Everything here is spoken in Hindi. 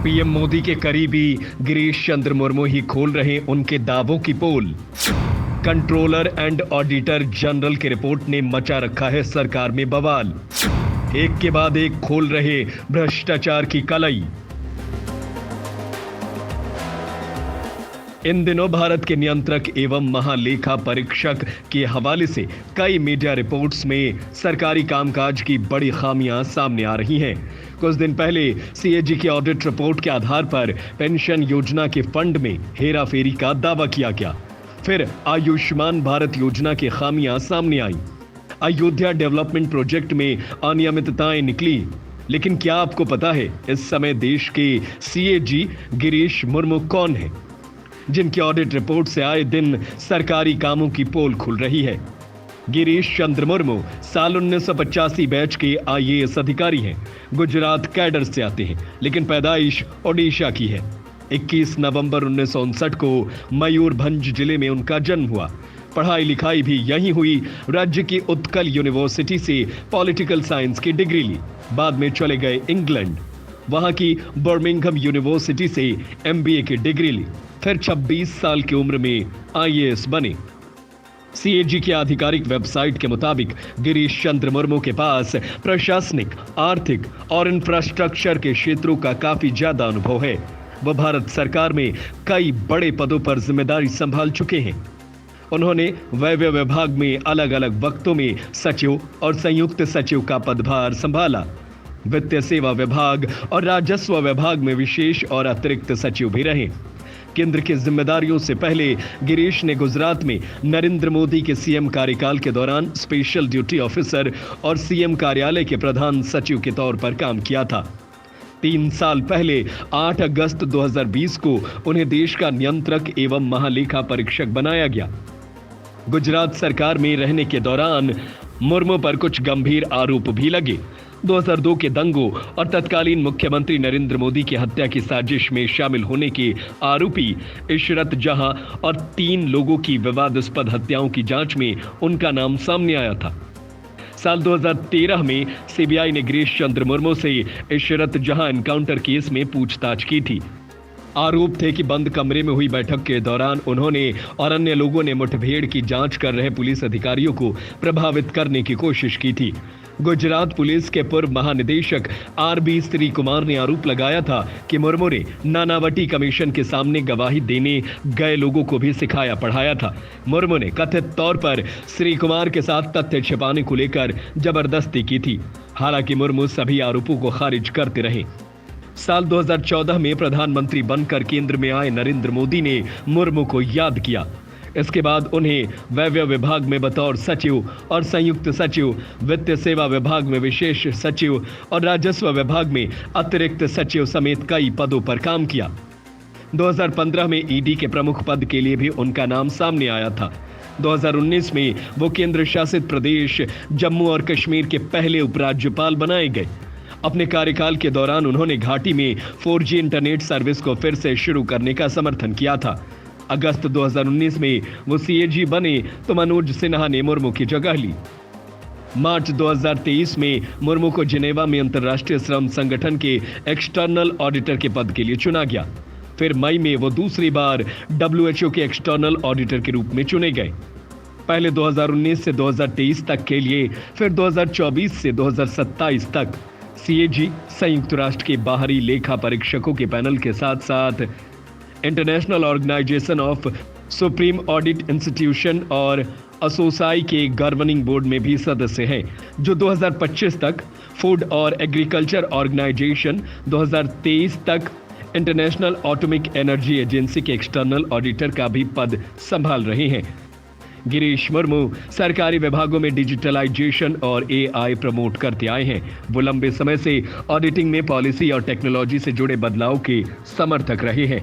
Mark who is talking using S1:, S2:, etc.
S1: पीएम मोदी के करीबी गिरीश चंद्र मुर्मू ही खोल रहे उनके दावों की पोल। कंट्रोलर एंड ऑडिटर जनरल की रिपोर्ट ने मचा रखा है सरकार में बवाल। एक के बाद एक खोल रहे भ्रष्टाचार की कलई। इन दिनों भारत के नियंत्रक एवं महालेखा परीक्षक के हवाले से कई मीडिया रिपोर्ट्स में सरकारी कामकाज की बड़ी खामियां सामने आ रही हैं। कुछ दिन पहले सीएजी की ऑडिट रिपोर्ट के आधार पर पेंशन योजना के फंड में हेराफेरी का दावा किया गया। फिर आयुष्मान भारत योजना की खामियां सामने आई। अयोध्या डेवलपमेंट प्रोजेक्ट में अनियमितताएं निकली। लेकिन क्या आपको पता है इस समय देश के सीएजी गिरीश मुर्मू कौन है, जिनकी ऑडिट रिपोर्ट से आए दिन सरकारी कामों की पोल खुल रही है? गिरीश चंद्र मुर्मू साल 1985 बैच के आईएएस अधिकारी हैं। गुजरात कैडर से आते हैं, लेकिन पैदाइश ओडिशा की है। 21 नवंबर 1959 को मयूरभंज जिले में उनका जन्म हुआ। पढ़ाई लिखाई भी यहीं हुई। राज्य की उत्कल यूनिवर्सिटी से पॉलिटिकल साइंस की डिग्री ली। बाद में चले गए इंग्लैंड, वहां की बर्मिंघम यूनिवर्सिटी से एमबीए की डिग्री ली। फिर 26 साल की उम्र में आईएएस बने। सीएजी की आधिकारिक वेबसाइट के मुताबिक गिरीश चंद्र मुर्मू के पास प्रशासनिक, आर्थिक और इंफ्रास्ट्रक्चर के क्षेत्रों का काफी ज्यादा अनुभव है। वह भारत सरकार में कई बड़े पदों पर जिम्मेदारी संभाल चुके हैं। उन्होंने व्यय विभाग में अलग अलग वक्तों में सचिव और संयुक्त सचिव का पदभार संभाला। वित्तीय सेवा विभाग और राजस्व विभाग में विशेष और अतिरिक्त सचिव भी रहे। केंद्र की जिम्मेदारियों से पहले गिरीश ने गुजरात में नरेंद्र मोदी के सीएम कार्यकाल के दौरान स्पेशल ड्यूटी ऑफिसर और सीएम कार्यालय के प्रधान सचिव के तौर पर काम किया था। 3 साल पहले 8 अगस्त 2020 को उन्हें देश का नियंत्रक एवं महालेखा परीक्षक बनाया गया। गुजरात सरकार में रहने के दौरान मुर्मू पर कुछ गंभीर आरोप भी लगे। 2002 के दंगों और तत्कालीन मुख्यमंत्री नरेंद्र मोदी की हत्या की साजिश में शामिल होने के आरोपी इशरत जहां और 3 लोगों की विवादास्पद हत्याओं की जांच में उनका नाम सामने आया था। साल 2013 में सीबीआई ने गिरीश चंद्र मुर्मू से इशरत जहां एनकाउंटर केस में पूछताछ की थी। आरोप थे कि बंद कमरे में हुई बैठक के दौरान उन्होंने और अन्य लोगों ने मुठभेड़ की जांच कर रहे पुलिस अधिकारियों को प्रभावित करने की कोशिश की थी। गुजरात पुलिस के पूर्व महानिदेशक आरबी श्री कुमार ने आरोप लगाया था कि मुर्मू ने नानावटी कमीशन के सामने गवाही देने गए लोगों को भी सिखाया पढ़ाया था। मुर्मू ने कथित तौर पर श्री कुमार के साथ तथ्य छिपाने को लेकर जबरदस्ती की थी। हालांकि मुर्मू सभी आरोपों को खारिज करते रहे। साल 2014 में प्रधानमंत्री बनकर केंद्र में आए नरेंद्र मोदी ने मुर्मू को याद किया। इसके बाद उन्हें व्यय विभाग में बतौर सचिव और संयुक्त सचिव, वित्त सेवा विभाग में विशेष सचिव और राजस्व विभाग में अतिरिक्त सचिव समेत कई पदों पर काम किया। 2015 में ईडी के प्रमुख पद के लिए भी उनका नाम सामने आया था। 2019 में वो केंद्र शासित प्रदेश जम्मू और कश्मीर के पहले उपराज्यपाल बनाए गए। अपने कार्यकाल के दौरान उन्होंने घाटी में 4G इंटरनेट सर्विस को फिर से शुरू करने का समर्थन किया था। अगस्त 2019 में वो सीएजी बने तो मनोज सिन्हा ने मुर्मू की जगह ली। मार्च 2023 में मुर्मू को जिनेवा में अंतर्राष्ट्रीय श्रम संगठन के एक्सटर्नल ऑडिटर के पद के लिए चुना गया। फिर मई में वो दूसरी बार WHO के एक्सटर्नल ऑडिटर के रूप में चुने गए। पहले 2019 से 2023 तक के लिए, फिर 2024 से 2027 तक सीएजी संयुक्त राष्ट्र के बाहरी लेखा परीक्षकों के पैनल के साथ साथ international organisation of supreme audit institution और असोसाई के गवर्निंग बोर्ड में भी सदस्य हैं, जो 2025 तक फूड और एग्रीकल्चर ऑर्गेनाइजेशन, 2023 तक इंटरनेशनल एटॉमिक एनर्जी एजेंसी के एक्सटर्नल ऑडिटर का भी पद संभाल रहे हैं। गिरीश मुर्मू सरकारी विभागों में डिजिटलाइजेशन और AI प्रमोट करते आए हैं। वो लंबे समय से ऑडिटिंग में पॉलिसी और टेक्नोलॉजी से जुड़े बदलाव के समर्थक रहे हैं।